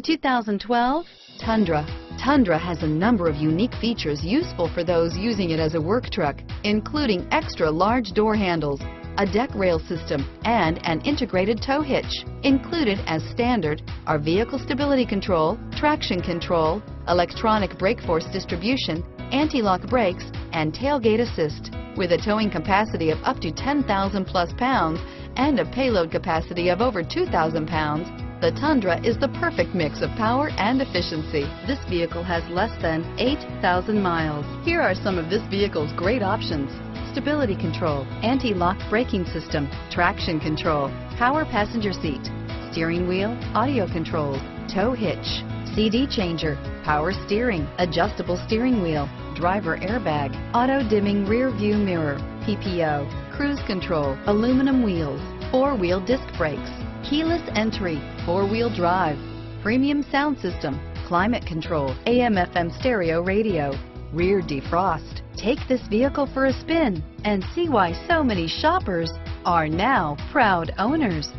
2012 Tundra. Tundra has a number of unique features useful for those using it as a work truck, including extra large door handles, a deck rail system, and an integrated tow hitch. Included as standard are vehicle stability control, traction control, electronic brake force distribution, anti-lock brakes, and tailgate assist. With a towing capacity of up to 10,000 plus pounds and a payload capacity of over 2,000 pounds, the Tundra is the perfect mix of power and efficiency. This vehicle has less than 8,000 miles. Here are some of this vehicle's great options: stability control, anti-lock braking system, traction control, power passenger seat, steering wheel audio controls, tow hitch, CD changer, power steering, adjustable steering wheel, driver airbag, auto dimming rear view mirror, PPO, cruise control, aluminum wheels, four-wheel disc brakes, keyless entry, four-wheel drive, premium sound system, climate control, AM/FM stereo radio, rear defrost. Take this vehicle for a spin and see why so many shoppers are now proud owners.